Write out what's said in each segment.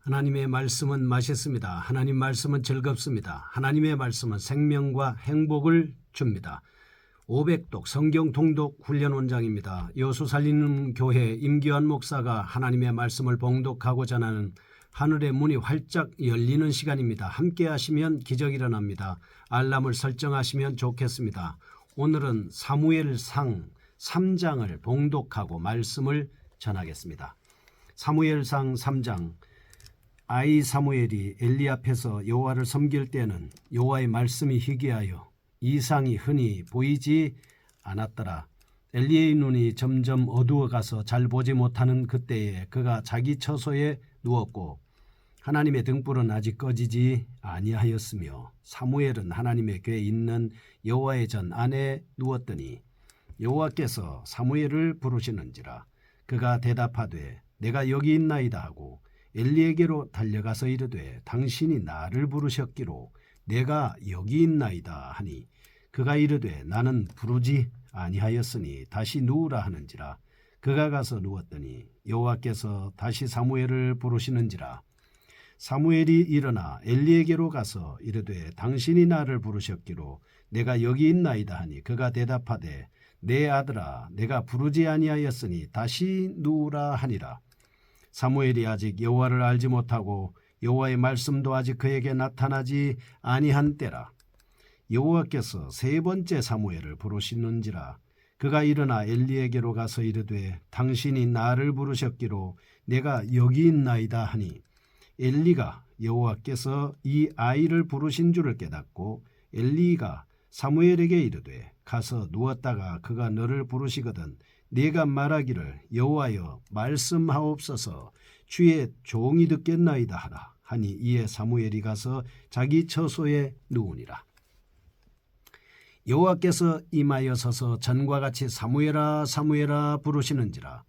하나님의 말씀은 맛있습니다. 하나님 말씀은 즐겁습니다. 하나님의 말씀은 생명과 행복을 줍니다. 500독 성경 통독 훈련 원장입니다. 여수 살리는 교회 임기환 목사가 하나님의 말씀을 봉독하고 전하는 하늘의 문이 활짝 열리는 시간입니다. 함께 하시면 기적이 일어납니다. 알람을 설정하시면 좋겠습니다. 오늘은 사무엘상 3장을 봉독하고 말씀을 전하겠습니다. 사무엘상 3장. 아이 사무엘이 엘리 앞에서 여호와를 섬길 때는 여호와의 말씀이 희귀하여 이상이 흔히 보이지 않았더라. 엘리의 눈이 점점 어두워가서 잘 보지 못하는 그때에 그가 자기 처소에 누웠고 하나님의 등불은 아직 꺼지지 아니하였으며 사무엘은 하나님의 궤에 있는 여호와의 전 안에 누웠더니 여호와께서 사무엘을 부르시는지라. 그가 대답하되 내가 여기 있나이다 하고 엘리에게로 달려가서 이르되 당신이 나를 부르셨기로 내가 여기 있나이다 하니 그가 이르되 나는 부르지 아니하였으니 다시 누우라 하는지라. 그가 가서 누웠더니 여호와께서 다시 사무엘을 부르시는지라. 사무엘이 일어나 엘리에게로 가서 이르되 당신이 나를 부르셨기로 내가 여기 있나이다 하니 그가 대답하되 내 아들아 내가 부르지 아니하였으니 다시 누우라 하니라. 사무엘이 아직 여호와를 알지 못하고 여호와의 말씀도 아직 그에게 나타나지 아니한 때라. 여호와께서 세 번째 사무엘을 부르시는지라. 그가 일어나 엘리에게로 가서 이르되 당신이 나를 부르셨기로 내가 여기 있나이다 하니 엘리가 여호와께서 이 아이를 부르신 줄을 깨닫고 엘리가 사무엘에게 이르되 가서 누웠다가 그가 너를 부르시거든 네가 말하기를 여호와여 말씀하옵소서 주의 종이 듣겠나이다 하라 하니 이에 사무엘이 가서 자기 처소에 누우니라. 여호와께서 임하여 서서 전과 같이 사무엘아 사무엘아 부르시는지라.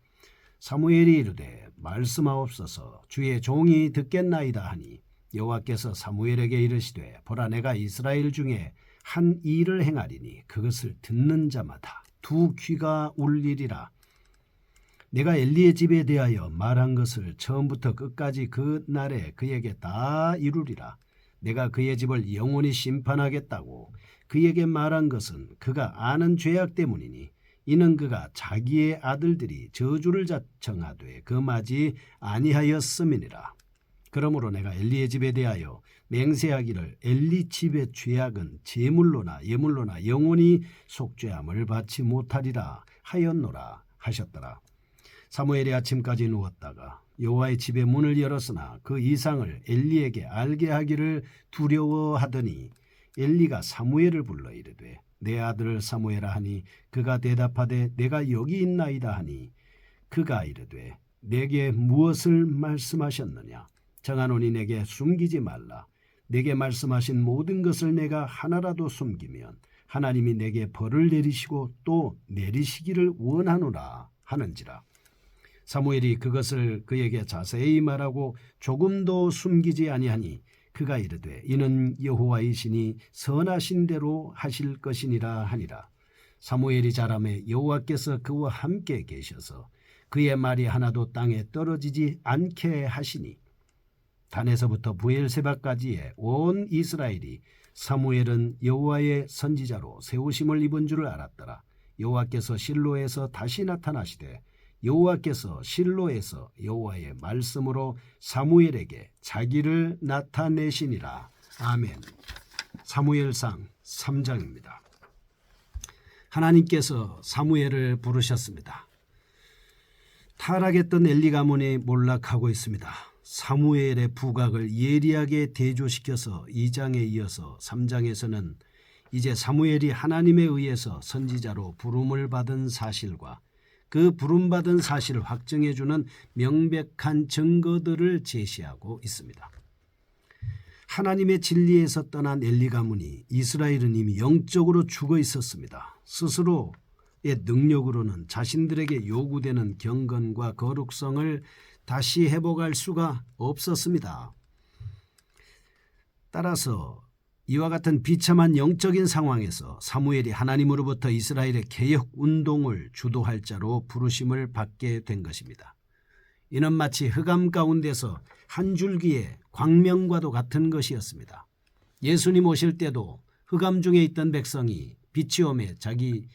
사무엘이 이르되 말씀하옵소서 주의 종이 듣겠나이다 하니 여호와께서 사무엘에게 이르시되 보라 내가 이스라엘 중에 한 일을 행하리니 그것을 듣는 자마다 두 귀가 울리리라. 내가 엘리의 집에 대하여 말한 것을 처음부터 끝까지 그 날에 그에게 다 이루리라. 내가 그의 집을 영원히 심판하겠다고 그에게 말한 것은 그가 아는 죄악 때문이니 이는 그가 자기의 아들들이 저주를 자청하되 금하지 아니하였음이니라. 그러므로 내가 엘리의 집에 대하여 맹세하기를 엘리 집의 죄악은 제물로나 예물로나 영원히 속죄함을 받지 못하리라 하였노라 하셨더라. 사무엘이 아침까지 누웠다가 여호와의 집의 문을 열었으나 그 이상을 엘리에게 알게 하기를 두려워하더니 엘리가 사무엘을 불러 이르되 내 아들 사무엘아 하니 그가 대답하되 내가 여기 있나이다 하니 그가 이르되 내게 무엇을 말씀하셨느냐. 정하노니 내게 숨기지 말라. 내게 말씀하신 모든 것을 내가 하나라도 숨기면 하나님이 내게 벌을 내리시고 또 내리시기를 원하노라 하는지라. 사무엘이 그것을 그에게 자세히 말하고 조금도 숨기지 아니하니 그가 이르되 이는 여호와이시니 선하신 대로 하실 것이니라 하니라. 사무엘이 자라매 여호와께서 그와 함께 계셔서 그의 말이 하나도 땅에 떨어지지 않게 하시니 단에서부터 부엘세바까지의 온 이스라엘이 사무엘은 여호와의 선지자로 세우심을 입은 줄을 알았더라. 여호와께서 실로에서 다시 나타나시되 여호와께서 실로에서 여호와의 말씀으로 사무엘에게 자기를 나타내시니라. 아멘. 사무엘상 3장입니다. 하나님께서 사무엘을 부르셨습니다. 타락했던 엘리 가문이 몰락하고 있습니다. 사무엘의 부각을 예리하게 대조시켜서 2장에 이어서 3장에서는 이제 사무엘이 하나님에 의해서 선지자로 부름을 받은 사실과 그 부름받은 사실을 확증해주는 명백한 증거들을 제시하고 있습니다. 하나님의 진리에서 떠난 엘리 가문이 이스라엘은 이미 영적으로 죽어 있었습니다. 스스로의 능력으로는 자신들에게 요구되는 경건과 거룩성을 다시 회복할 수가 없었습니다. 따라서 이와 같은 비참한 영적인 상황에서 사무엘이 하나님으로부터 이스라엘의 개혁 운동을 주도할 자로 부르심을 받게 된 것입니다. 이는 마치 흑암 가운데서 한 줄기의 광명과도 같은 것이었습니다. 예수님 오실 때도 흑암 중에 있던 백성이 빛이 오매 자기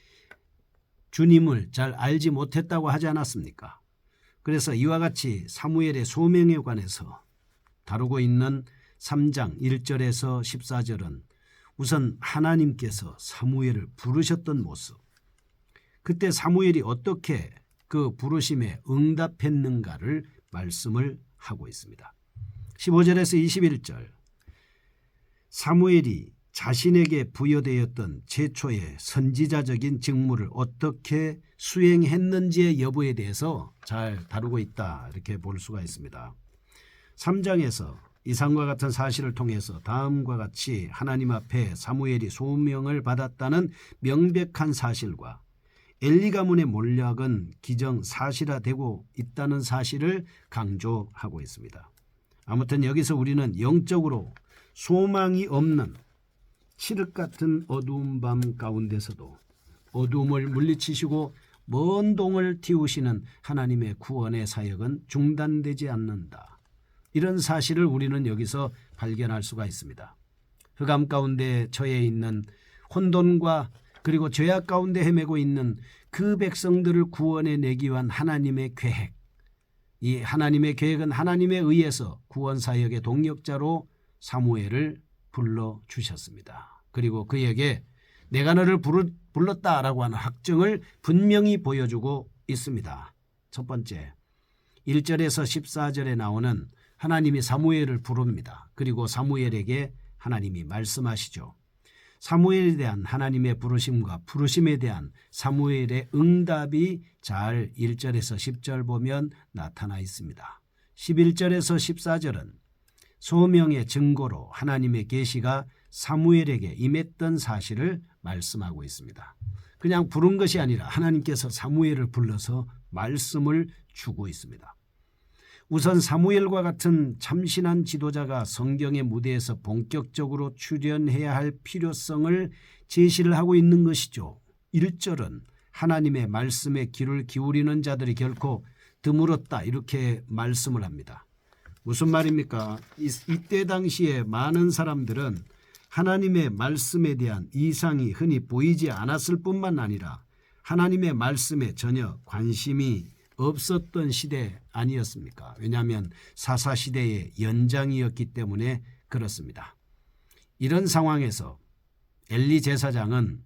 주님을 잘 알지 못했다고 하지 않았습니까? 그래서 이와 같이 사무엘의 소명에 관해서 다루고 있는 3장 1절에서 14절은 우선 하나님께서 사무엘을 부르셨던 모습, 그때 사무엘이 어떻게 그 부르심에 응답했는가를 말씀을 하고 있습니다. 15절에서 21절, 사무엘이 자신에게 부여되었던 최초의 선지자적인 직무를 어떻게 수행했는지의 여부에 대해서 잘 다루고 있다, 이렇게 볼 수가 있습니다. 3장에서 이상과 같은 사실을 통해서 다음과 같이 하나님 앞에 사무엘이 소명을 받았다는 명백한 사실과 엘리 가문의 몰락은 기정사실화되고 있다는 사실을 강조하고 있습니다. 아무튼 여기서 우리는 영적으로 소망이 없는 칠흑 같은 어두운 밤 가운데서도 어두움을 물리치시고 먼 동을 틔우시는 하나님의 구원의 사역은 중단되지 않는다, 이런 사실을 우리는 여기서 발견할 수가 있습니다. 흑암 가운데 처해 있는 혼돈과 그리고 죄악 가운데 헤매고 있는 그 백성들을 구원해 내기 위한 하나님의 계획, 이 하나님의 계획은 하나님에 의해서 구원 사역의 동력자로 사무엘을 불러주셨습니다. 그리고 그에게 내가 너를 불렀다라고 하는 확증을 분명히 보여주고 있습니다. 첫 번째, 1절에서 14절에 나오는 하나님이 사무엘을 부릅니다. 그리고 사무엘에게 하나님이 말씀하시죠. 사무엘에 대한 하나님의 부르심과 부르심에 대한 사무엘의 응답이 잘 1절에서 10절 보면 나타나 있습니다. 11절에서 14절은 소명의 증거로 하나님의 계시가 사무엘에게 임했던 사실을 말씀하고 있습니다. 그냥 부른 것이 아니라 하나님께서 사무엘을 불러서 말씀을 주고 있습니다. 우선 사무엘과 같은 참신한 지도자가 성경의 무대에서 본격적으로 출연해야 할 필요성을 제시를 하고 있는 것이죠. 1절은 하나님의 말씀에 귀를 기울이는 자들이 결코 드물었다, 이렇게 말씀을 합니다. 무슨 말입니까? 이때 당시에 많은 사람들은 하나님의 말씀에 대한 이상이 흔히 보이지 않았을 뿐만 아니라 하나님의 말씀에 전혀 관심이 없었던 시대 아니었습니까? 왜냐하면 사사시대의 연장이었기 때문에 그렇습니다. 이런 상황에서 엘리 제사장은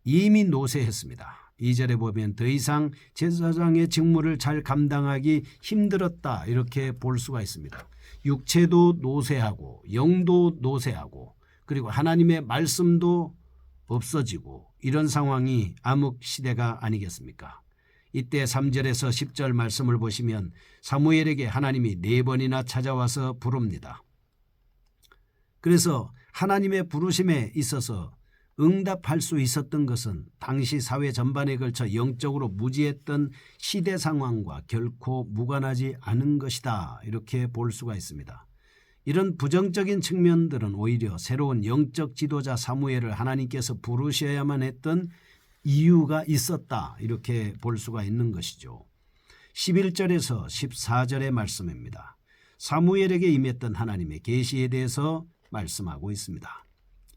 이미 노쇠했습니다. 2절에 보면 더 이상 제사장의 직무를 잘 감당하기 힘들었다, 이렇게 볼 수가 있습니다. 육체도 노쇠하고 영도 노쇠하고 그리고 하나님의 말씀도 없어지고 이런 상황이 암흑 시대가 아니겠습니까? 이때 3절에서 10절 말씀을 보시면 사무엘에게 하나님이 4번이나 찾아와서 부릅니다. 그래서 하나님의 부르심에 있어서 응답할 수 있었던 것은 당시 사회 전반에 걸쳐 영적으로 무지했던 시대 상황과 결코 무관하지 않은 것이다, 이렇게 볼 수가 있습니다. 이런 부정적인 측면들은 오히려 새로운 영적 지도자 사무엘을 하나님께서 부르셔야만 했던 이유가 있었다, 이렇게 볼 수가 있는 것이죠. 11절에서 14절의 말씀입니다. 사무엘에게 임했던 하나님의 계시에 대해서 말씀하고 있습니다.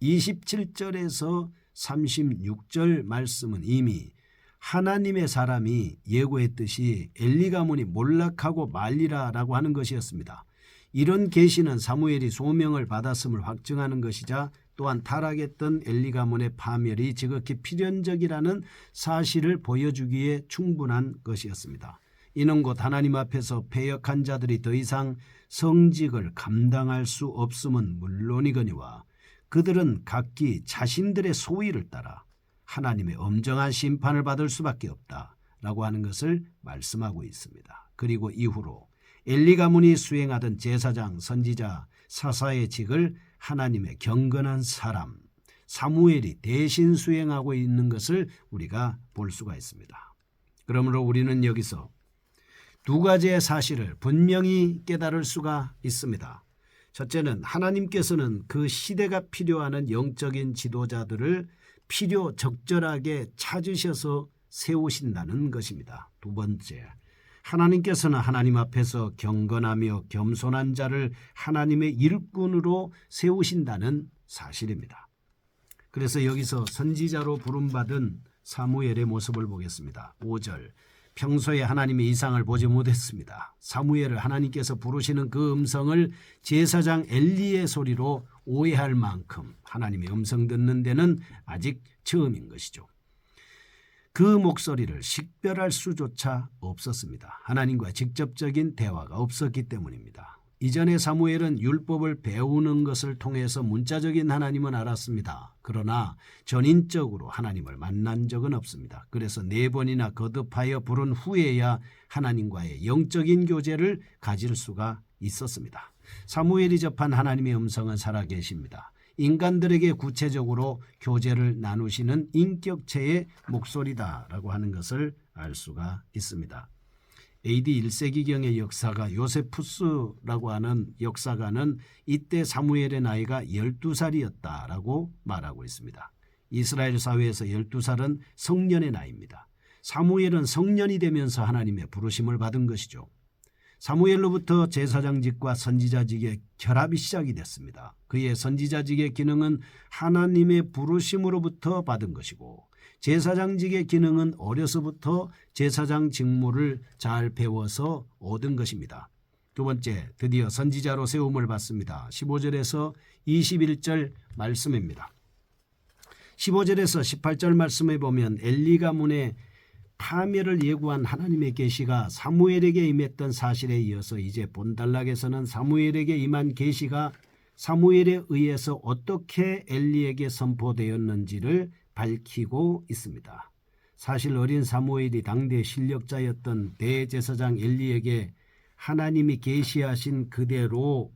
27절에서 36절 말씀은 이미 하나님의 사람이 예고했듯이 엘리 가문이 몰락하고 말리라라고 하는 것이었습니다. 이런 계시는 사무엘이 소명을 받았음을 확증하는 것이자 또한 타락했던 엘리 가문의 파멸이 지극히 필연적이라는 사실을 보여주기에 충분한 것이었습니다. 이는 곧 하나님 앞에서 패역한 자들이 더 이상 성직을 감당할 수 없음은 물론이거니와 그들은 각기 자신들의 소위를 따라 하나님의 엄정한 심판을 받을 수밖에 없다라고 하는 것을 말씀하고 있습니다. 그리고 이후로 엘리 가문이 수행하던 제사장, 선지자, 사사의 직을 하나님의 경건한 사람 사무엘이 대신 수행하고 있는 것을 우리가 볼 수가 있습니다. 그러므로 우리는 여기서 두 가지의 사실을 분명히 깨달을 수가 있습니다. 첫째는 하나님께서는 그 시대가 필요하는 영적인 지도자들을 필요 적절하게 찾으셔서 세우신다는 것입니다. 두 번째, 하나님께서는 하나님 앞에서 경건하며 겸손한 자를 하나님의 일꾼으로 세우신다는 사실입니다. 그래서 여기서 선지자로 부름받은 사무엘의 모습을 보겠습니다. 5절, 평소에 하나님의 이상을 보지 못했습니다. 사무엘을 하나님께서 부르시는 그 음성을 제사장 엘리의 소리로 오해할 만큼 하나님의 음성 듣는 데는 아직 처음인 것이죠. 그 목소리를 식별할 수조차 없었습니다. 하나님과 직접적인 대화가 없었기 때문입니다. 이전에 사무엘은 율법을 배우는 것을 통해서 문자적인 하나님은 알았습니다. 그러나 전인적으로 하나님을 만난 적은 없습니다. 그래서 4번이나 거듭하여 부른 후에야 하나님과의 영적인 교제를 가질 수가 있었습니다. 사무엘이 접한 하나님의 음성은 살아계십니다. 인간들에게 구체적으로 교제를 나누시는 인격체의 목소리다라고 하는 것을 알 수가 있습니다. AD 1세기경의 역사가 요세푸스라고 하는 역사가는 이때 사무엘의 나이가 12살이었다라고 말하고 있습니다. 이스라엘 사회에서 12살은 성년의 나이입니다. 사무엘은 성년이 되면서 하나님의 부르심을 받은 것이죠. 사무엘로부터 제사장직과 선지자직의 결합이 시작이 됐습니다. 그의 선지자직의 기능은 하나님의 부르심으로부터 받은 것이고 제사장직의 기능은 어려서부터 제사장 직무를 잘 배워서 얻은 것입니다. 두 번째, 드디어 선지자로 세움을 받습니다. 15절에서 21절 말씀입니다. 15절에서 18절 말씀에 보면 엘리 가문의 파멸을 예고한 하나님의 계시가 사무엘에게 임했던 사실에 이어서 이제 본단락에서는 사무엘에게 임한 계시가 사무엘에 의해서 어떻게 엘리에게 선포되었는지를 밝히고 있습니다. 사실 어린 사무엘이 당대 실력자였던 대제사장 엘리에게 하나님이 계시하신 그대로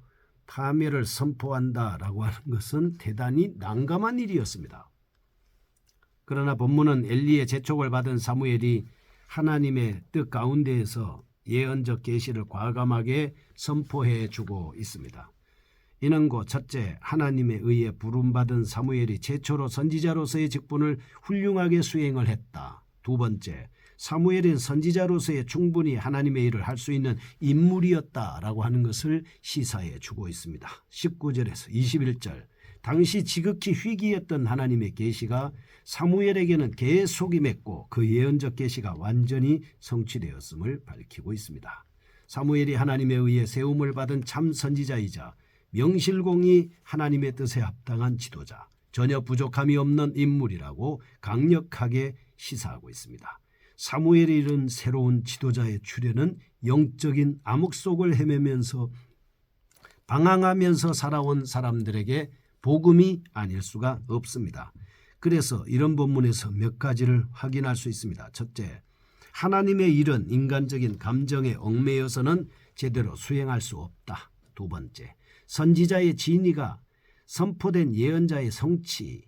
파멸을 선포한다라고 하는 것은 대단히 난감한 일이었습니다. 그러나 본문은 엘리의 재촉을 받은 사무엘이 하나님의 뜻 가운데에서 예언적 계시를 과감하게 선포해 주고 있습니다. 이는 곧 첫째, 하나님에 의해 부름받은 사무엘이 최초로 선지자로서의 직분을 훌륭하게 수행을 했다. 두 번째, 사무엘은 선지자로서의 충분히 하나님의 일을 할 수 있는 인물이었다라고 하는 것을 시사해 주고 있습니다. 19절에서 21절, 당시 지극히 희귀했던 하나님의 계시가 사무엘에게는 계속 임했고 그 예언적 계시가 완전히 성취되었음을 밝히고 있습니다. 사무엘이 하나님에 의해 세움을 받은 참 선지자이자 명실공히 하나님의 뜻에 합당한 지도자, 전혀 부족함이 없는 인물이라고 강력하게 시사하고 있습니다. 사무엘이 이룬 새로운 지도자의 출현은 영적인 암흑 속을 헤매면서 방황하면서 살아온 사람들에게 복음이 아닐 수가 없습니다. 그래서 이런 본문에서 몇 가지를 확인할 수 있습니다. 첫째, 하나님의 일은 인간적인 감정에 얽매여서는 제대로 수행할 수 없다. 두 번째, 선지자의 진위가 선포된 예언자의 성취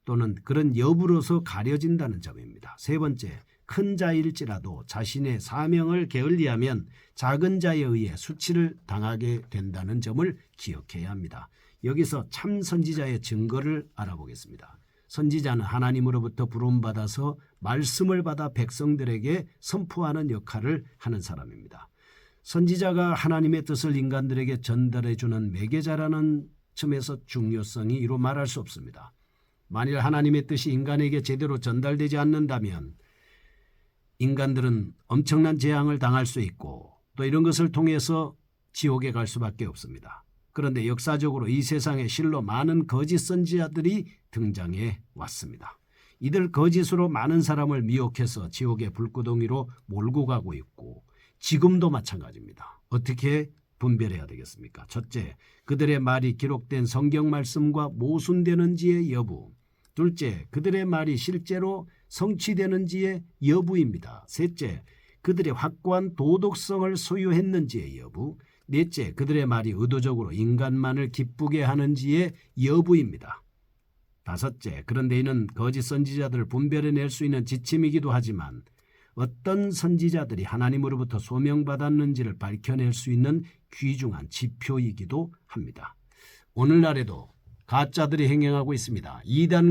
또는 그런 여부로서 가려진다는 점입니다. 세 번째, 큰 자일지라도 자신의 사명을 게을리하면 작은 자에 의해 수치를 당하게 된다는 점을 기억해야 합니다. 여기서 참 선지자의 증거를 알아보겠습니다. 선지자는 하나님으로부터 부름받아서 말씀을 받아 백성들에게 선포하는 역할을 하는 사람입니다. 선지자가 하나님의 뜻을 인간들에게 전달해 주는 매개자라는 점에서 중요성이 이루 말할 수 없습니다. 만일 하나님의 뜻이 인간에게 제대로 전달되지 않는다면 인간들은 엄청난 재앙을 당할 수 있고 또 이런 것을 통해서 지옥에 갈 수밖에 없습니다. 그런데 역사적으로 이 세상에 실로 많은 거짓 선지자들이 등장해 왔습니다. 이들 거짓으로 많은 사람을 미혹해서 지옥의 불구덩이로 몰고 가고 있고 지금도 마찬가지입니다. 어떻게 분별해야 되겠습니까? 첫째, 그들의 말이 기록된 성경 말씀과 모순되는지의 여부. 둘째, 그들의 말이 실제로 성취되는지의 여부입니다. 셋째, 그들의 확고한 도덕성을 소유했는지의 여부. 넷째, 그들의 말이 의도적으로 인간만을 기쁘게 하는지의 여부입니다. 다섯째, 그런데 이는 거짓 선지자들을 분별해낼 수 있는 지침이기도 하지만 어떤 선지자들이 하나님으로부터 소명받았는지를 밝혀낼 수 있는 귀중한 지표이기도 합니다. 오늘날에도 가짜들이 행행하고 있습니다. 이단